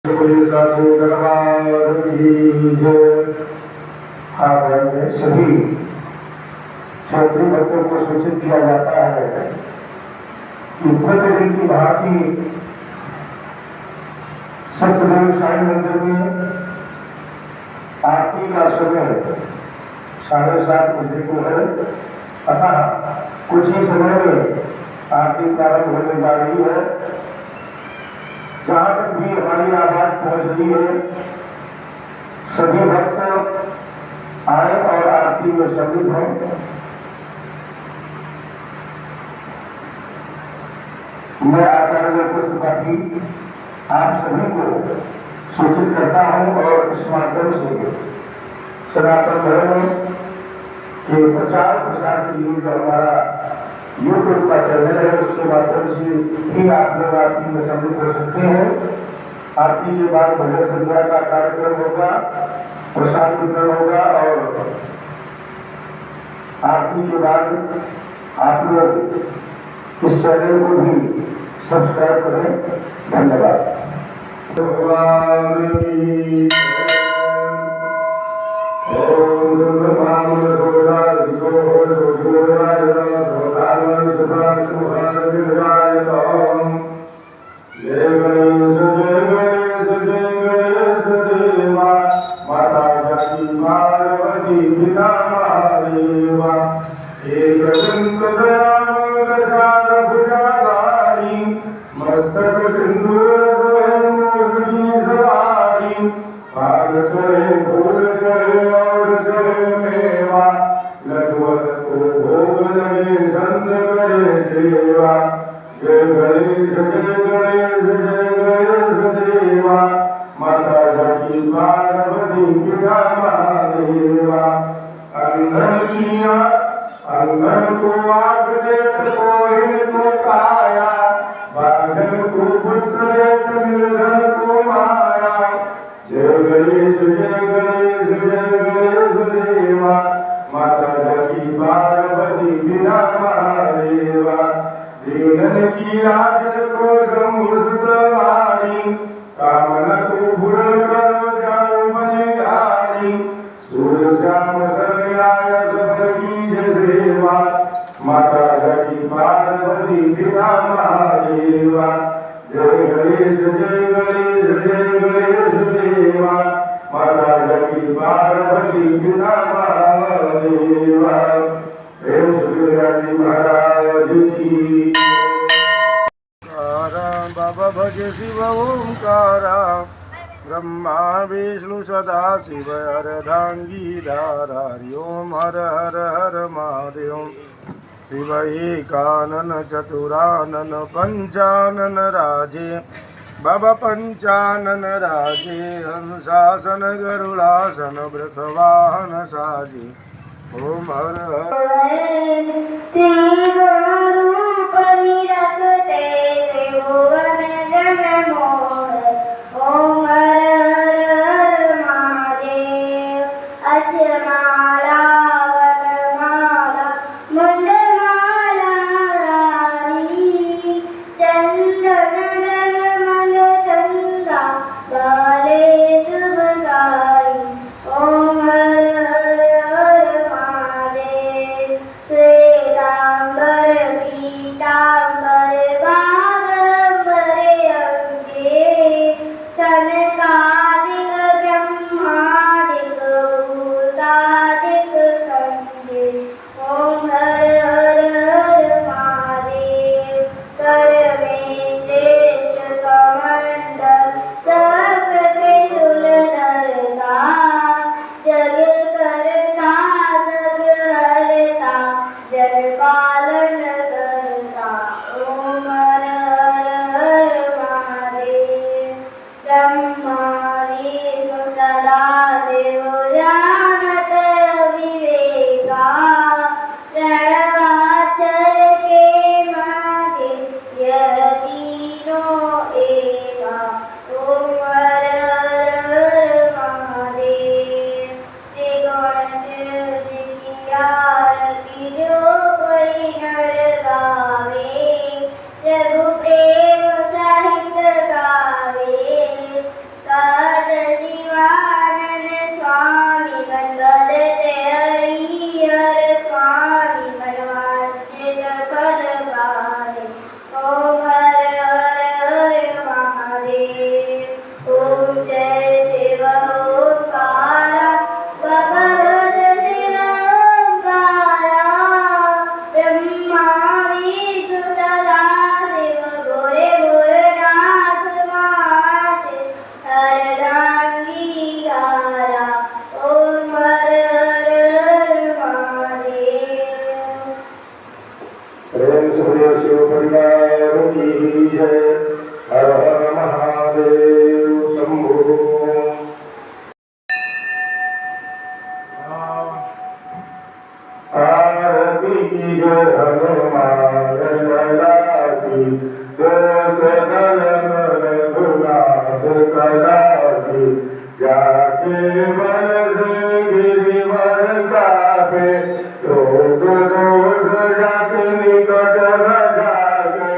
सभी क्षेत्रीय भक्तों को सूचित किया जाता है कि प्रतिदिन की भांति सत्यदेव साई मंदिर में आरती का समय 7:30 बजे को है। अतः कुछ ही समय में आरती प्रारंभ होने जा रही है। जहां तक भी हमारी आवाज पहुंच रही है, सभी भक्त आए और आरती में सम्मिलित हों। मैं आचार्य पुष्पपाठी आप सभी को सूचित करता हूं और इस माध्यम से सनातन धर्म के प्रचार प्रसार के लिए जो हमारा YouTube का चैनल है उसके माध्यम से भी आप लोग आरती में सम्मिलित हो सकते हैं। आरती के बाद भजन संध्या का कार्यक्रम होगा, प्रसाद वितरण होगा और आरती के बाद आप लोग इस चैनल को भी सब्सक्राइब करें। धन्यवाद। अंगन को आग देत कोहिन को काया, बांधन को पुत्र देत निर्धन को माया। जय गणेश जय गणेश जय गणेश देवा, माता जकी पार्वती बिना महादेवा। दीनन की लाज को समुद्र वारी, कामना को पूर्ण करो जाओ बलिहारी। सूर्य श्याम सरयाय सेवा, माता जकी पार्वती पिता महादेवा। जय गणेश जय गणेश जय गणेश देवा, माता जकी पार्वती पिता महादेवा। प्रेम सुखराजी महाराज की। बाबा भज शिव ओंकारा, ब्रह्मा विष्णु सदा शिव अर्धांगी धारा। हरि ओम हर हर हर महादेव। शिव एकानन चतुरानन पंचानन राजे, बाबा पंचानन राजे। हंसासन गरुड़ासन वृषवाहन साजे। ओम हर ब्रह्मादिक भूतादिक जय हनुमान लला की रघुनाथ कला की जाके मन से गिरिवर जाके रोग दोष जाके निकट न जाके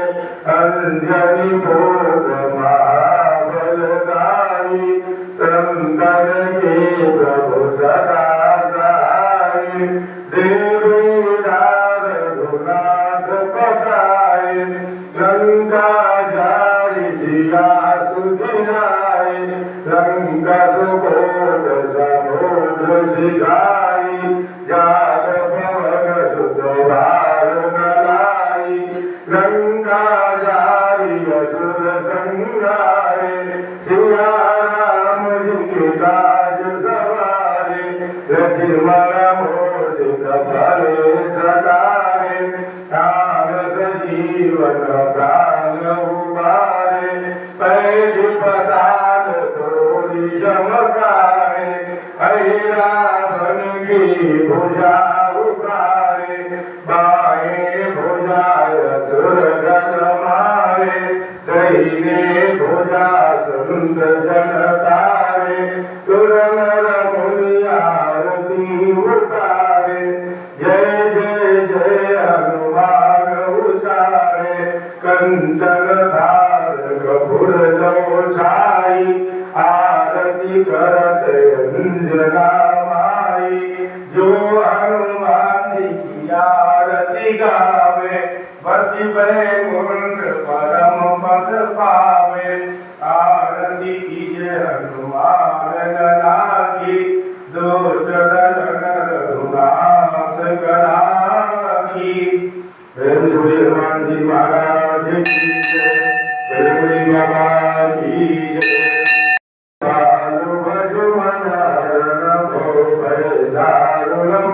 अंजनी भोग महाबलदाई संतन के प्रभु सदा सहाय देवी रघुनाथ पताए लंका जारी सिया सुधिनाए लंका सुबोध समुद्र सिखाई जात पवन सुत भार नलाई लंका जारी असुर संहारे सिया राम जी काज सवारे लक्ष्मण मोदित फले सदारे तारक जीवन प्राण उबारे पैज पदार तोरी चमकारे रावण की भुजा उतारे बाए भुजा असुर गण मारे दहीने भुजा सुंद जन तारे सुर नर मुनि आरती उतारे जय जय जय हनुमान उचारे कंचन धार कपूर लो छाई आरती करत अंजना माई जो हनुमान जी की आरती गावे बसी वैकुंठ परम पद पावे आरती कीजिए हनुमान लला की दुष्ट दलन रघुनाथ कला की। हनुमान जी महाराज की जय बाबा की जय बालु भजु मनहरण भय दारुणम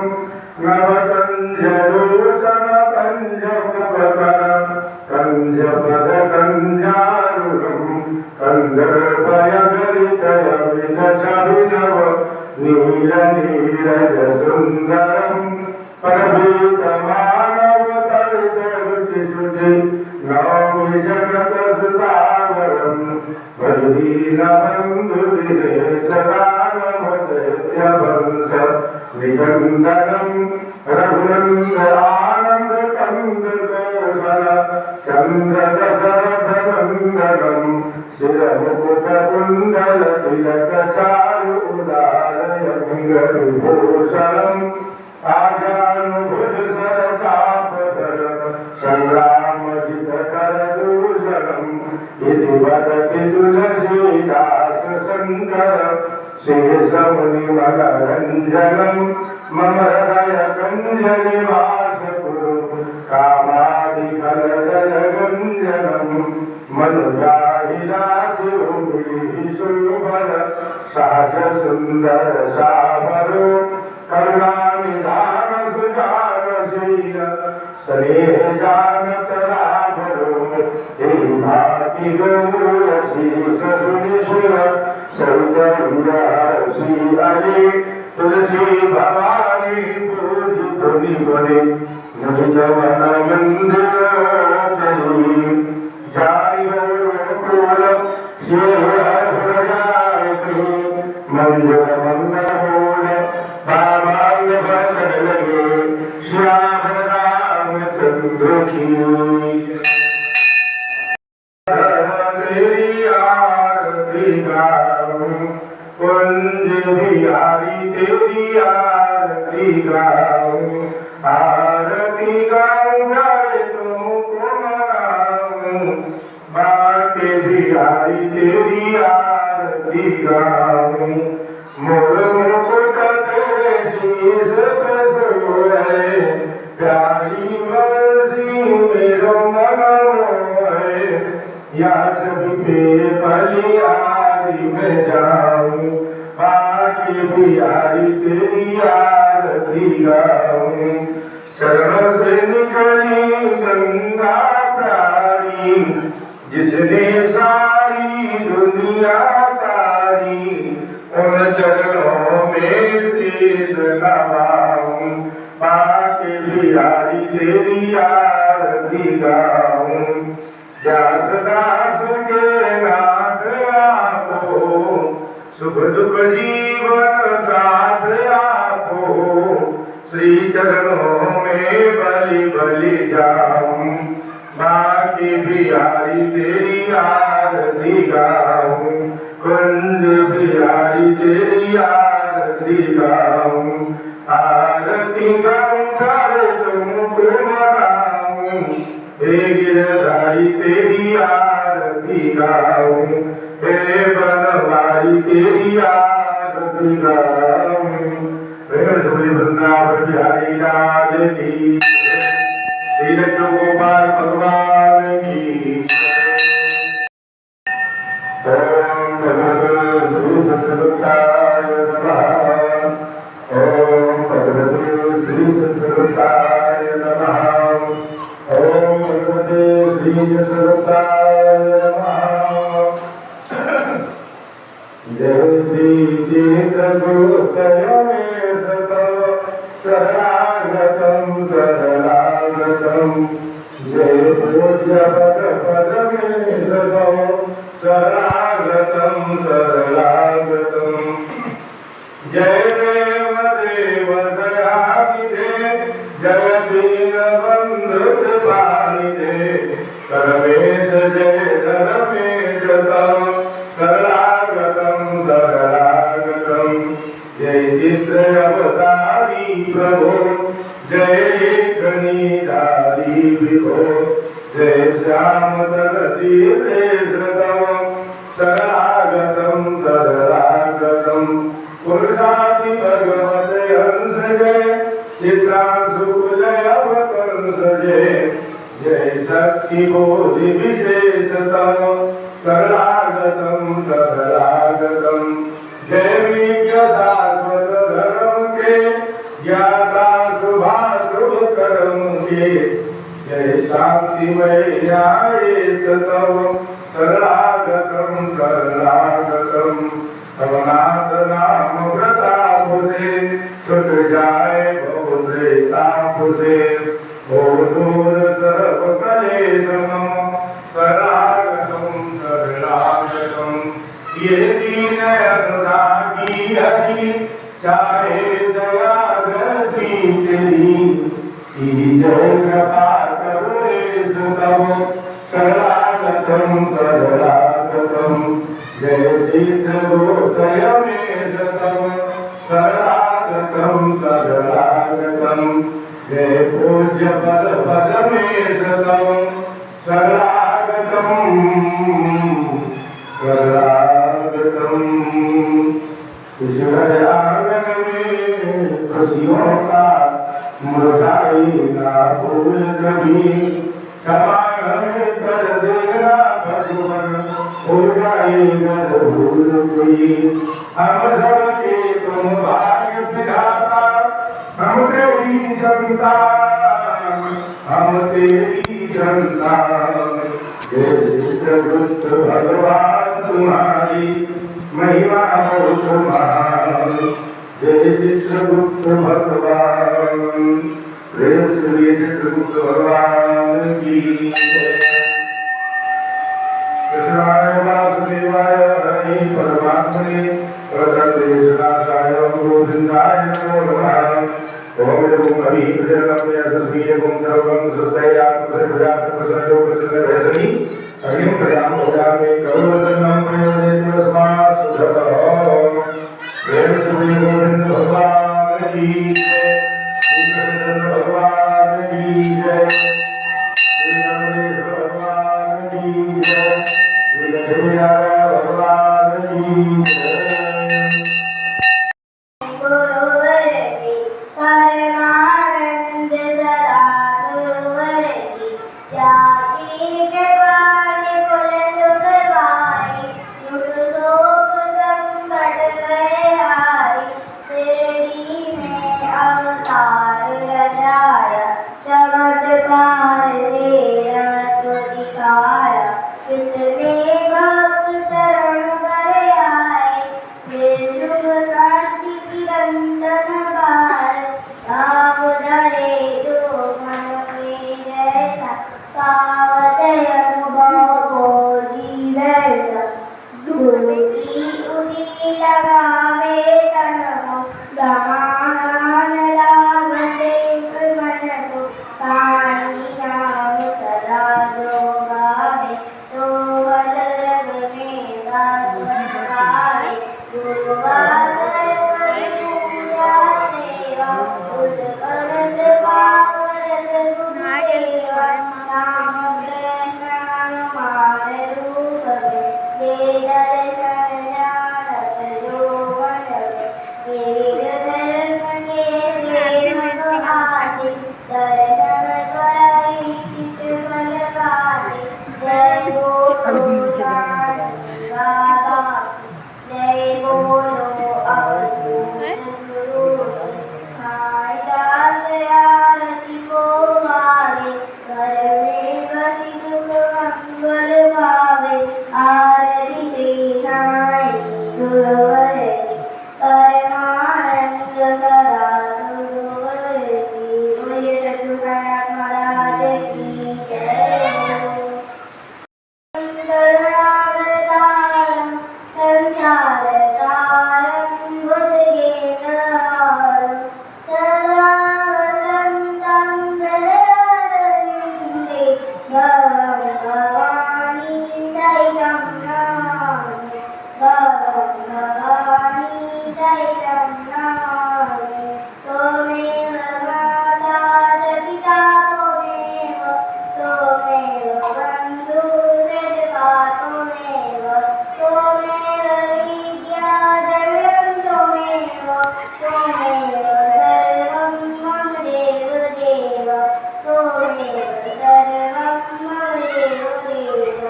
नवकंजलोचन कंजमुखकरम कंजपद कंजारुणम कंदर्पयगरितयमिनचभिनव नीलनीरज सुन्दरम परभीतमानवतरितरुचिशुचि नौमि जगत सुतावरम बलवीनबन्धुदिनेशदानवदैत्यवंश निकन्दनं रघुनन्द आनन्द कंद कौशल चन्द्र दशरथनन्दनं शिरमुकुटकुण्डल तिलक चारु उदारयङ्गविभूषणम् आजानुभुज सरचापधर संग्रामजित करदूषणम् इति वदति तुलसीदास शङ्कर शेषमुनिमनरञ्जनम् मम हृदय कञ्जनिवास कुरु कामादिकलदलगञ्जनम् मनुजाहिराशिशोभर साज सुन्दर सामरो करुणानिधान सुजानशील स्नेह जानत राघरो हे भाति गौरशीष सुनिशिव सौदर्यसी अरे तुलसी भवानी पूजि धुनि बने निज मन मंदिर चली जाई गोकुल शिवजारती मंदिर मंदरोल बाबांग बदल लगे श्याम रामचंद्र की तेरी आरती गाऊं कुंज बिहारी तेरी आरती गाऊं गाए तुमको मनाऊं बाटे बिहारी तेरी आरती गाऊं मोर मुकुट तेरे शीश पे सोए प्यारी बंसी मेरो मन मोहे या छवि पे बलिहारी में जाऊं बाटे बिहारी तेरी आरती गाऊं चरणों से निकली गंगा प्यारी जिसने सारी दुनिया तारी उन चरणों में शीश नवाऊं बाके बिहारी तेरी आरती गाऊं, दास दास के नाथ आपो, सुख दुख जीवन साथ आपो, श्री चरणों में बलि बलि जाऊं, बाकी बिहारी तेरी आरती गाऊं, कुंज बिहारी तेरी आरती गाऊं, आरती गाऊं कर तुमको मनाऊं, हे गिरधारी तेरी आरती गाऊं, हे बनवारी तेरी आरती गाऊं। वृंदावन बिहारी लाल की, श्री लड्डू गोपाल भगवान की। ओम भगवते श्री सत्संगाय नमः, ओम भगवते श्री सत्संगाय नमः, ओम भगवते श्री सत्संगाय नमः। जय श्री चित्रगुप्तय शरणागतं शरणागतं, जय पूज्य पद पद में सतो शरणागतं शरणागतं, जय देव देव दयानिधे, जय दीनबंधु कृपानिधे, धर्मेश जय धर्मेश तव शरणागतं शरणागतं, जय चित्र अवतारी प्रभो, जय गणिधारी विभो, जय श्याम दलचीते श्रतम शरणागतं शरणागतं, पुरुषादि भगवते हंस जय, चित्रांशुकुलय अवतंस जय, जय शक्ति बोधि विशेषतम शरणागतं शरणागतं, जय विज्ञ शाश्वत धर्म के ज्ञाता शुभाशुभ कर्म के, जय शांतिमय न्याय सतव शरणागतं शरणागतं, भवनाथ नाम प्रताप से छुट जाए भव से ताप से, हो दूर सर्व कलेश नम शरणागतं शरणागतं, ये दीन अनुरागी हरि चाहे दया गति तेरी, जय कृपा करुणेश तव शरणागतं शरणागतं, जय चित्रगुप्तय में तव शरणागतं शरणागतं, जय पूज्य पद पद में तव शरणागतं शरणागतं। ईश्वर आंगन में खुशियों का मुरझाई ना फूल कभी, क्षमा हमें कर देना भगवान, उड़ाई न भूल कोई, हम सबके तुम भाग्य विधाता, हम तेरी संतान, हम तेरी संतान, जय चित्रगुप्त भगवान तुम्हारी महिमा हो तुम्हारी, जय चित्रगुप्त भगवान, प्रेम से चित्रगुप्त भगवान की। कृष्णाय वासुदेवाय हरि परमात्मने प्रदर्शनाशाय गोविंदाय नमो नमः। ओम नमो हरि प्रजनमय तस्मीयं सर्वं सुस्तयात्मसर्वजात प्रसन्नो प्रसन्नवैसनि हरिं प्रयाम भजामि करुणसन्नं प्रयोजयति तस्मात् सुखतः। प्रेम से गोविंद भगवान की जय, श्री कृष्ण भगवान की जय, श्री रमणेश भगवान की जय, श्री लक्ष्मी नारायण भगवान की जय। दर्शन कराई चितमल पावे जय बोलो शांति बाबा जय बोलो अवधूत गुरु हाय दास आरती को भावे घर में बसी सुख मंगल भावे आरती कृष्णाय गुरुवर परमानंद सदा गुरुवर मुझे रघुनाथ महाराज की जय करुणावतारं संसारतारं बुद्धगेन्द्रहारं सदा वसन्तं हृदयारविन्दे भवं भवानी दैवं नमामि भवं भवानी दैवं नमामि त्वमेव माता च पिता त्वमेव बन्धुर्जगा त्वमेव विद्या द्रव्यं त्वमेव सर्वं मम देव देव त्वमेव सर्वं मम देव देव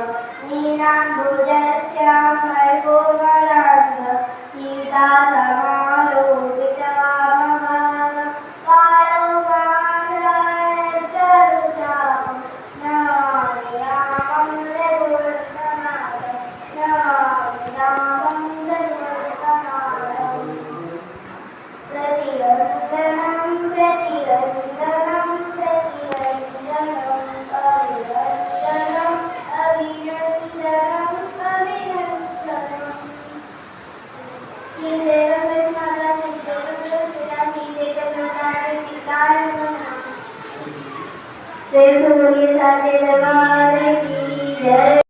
नीलाम्बुजश्यामलकोमलाङ्ग सीतासमारोपितवामभाग कालो माधवाचारुचापं नमामि रामं रघुवंशनाथं नमामि रामं रघुवंशनाथम् प्रतिरञ्जनं प्रतिरञ्जनं प्रतिरञ्जनं अभिनन्दनम् अभिनन्दनम् अभिनन्दनम् श्री बोलिए साचे दरबार की जय।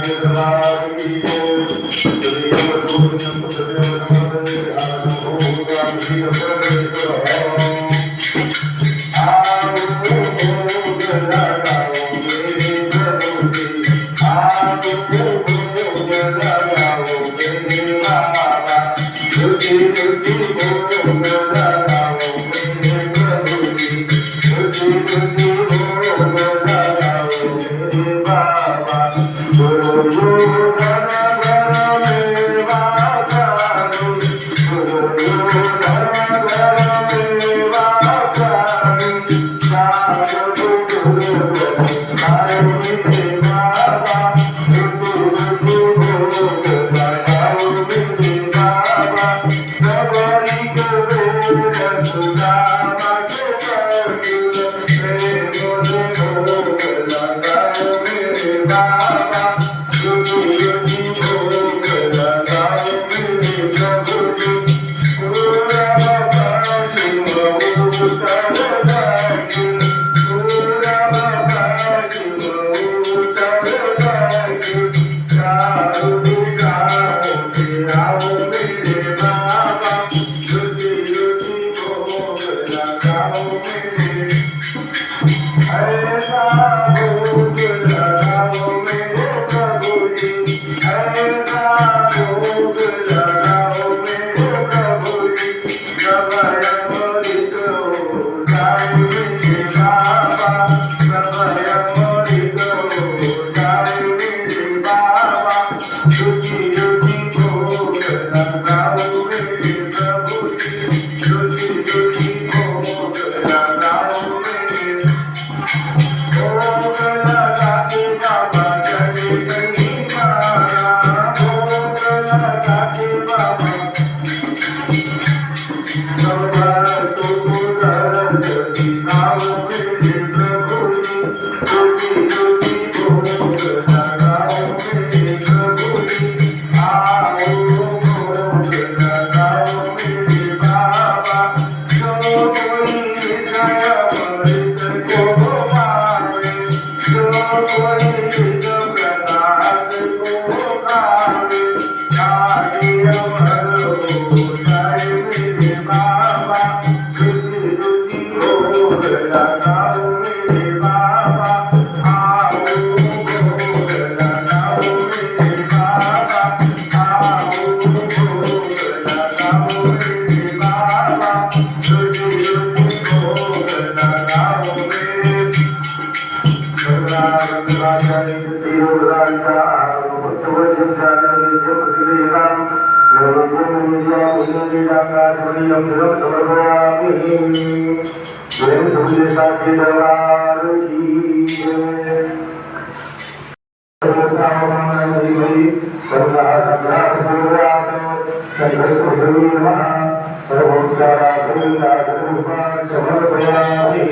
साचे दरबार की जय। सदैव सुखिनं सदैव समर्पये ध्यानं भोगा श्री परमेश्वर। आओ भोग लगाओ मेरे प्रभु जी, आओ भोग लगाओ मेरे बाबा, रुचि रुचि भोग लगाओ मेरे प्रभु जी, रुचि रुचि भोग लगाओ मेरे बाबा। गुरु धन धन मेवा चालू, गुरु धन धन मेवा चालू, चालू गुरु आए मेरे बाबा, रुचि रुचि भोग लगाओ मेरे बाबा। सबरी कबीर सुदामा के करगिल, प्रेम से भोग लगाओ मेरे बाबा, रुचि रुचि भोग लगाओ मेरे प्रभु जी। पूरा बाबा शिव उतर दाखिल, पूरा बाबा शिव उतर दाखिल, चारू दिशाओं से आओ मेरे बाबा, रुचि रुचि भोग लगाओ मेरे। ऐसा भोग लगाओ मेरे प्रभु जी, ऐसा भोग लगाओ मेरे प्रभु जी। समय अमृत हो जाए मेरे बाबा, समय अमृत हो जाए मेरे बाबा, रुचि रुचि भोग लगाओ मेरे प्रभु जी, रुचि रुचि भोग लगाओ मेरे। भोग लगा के बाबा चले कहीं माया, भोग लगा के बाबा सब तुम दर्द दिखाओ मेरे प्रभु जी, रुचि रुचि भोग लगाओ मेरे प्रभु जी। आओ भोग लगाओ मेरे बाबा, जो कोई हृदय अमृत को मारे, जो कोई जगन्नाथ को खावे, आगे अमर हो जाए मेरे बाबा, रुचि रुचि भोग लगाओ मेरे बाबा। आओ भोग लगाओ मेरे बाबा, आओ भोग लगाओ मेरे बाबा, रुचि रुचि भोग लगाओ मेरे। साचे दरबार की जय। समर्पयामि।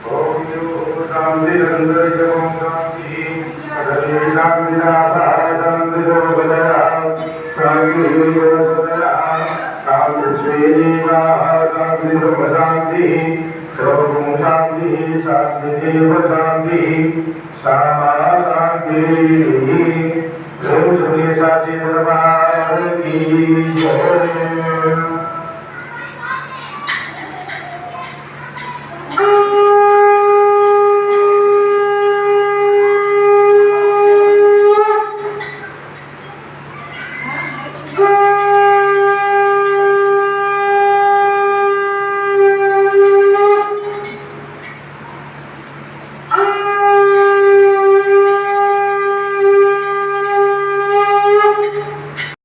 ओम यो शांति रंग शांति, हरे शांति नाथा शांति बदया, शांति बदया, शांति श्रीवा शांति ब्रह्म शांति, सर्वभूम शांति शांति देव शांति, श्यामा शांति। प्रेम सुनिए साचे दरबार की जय।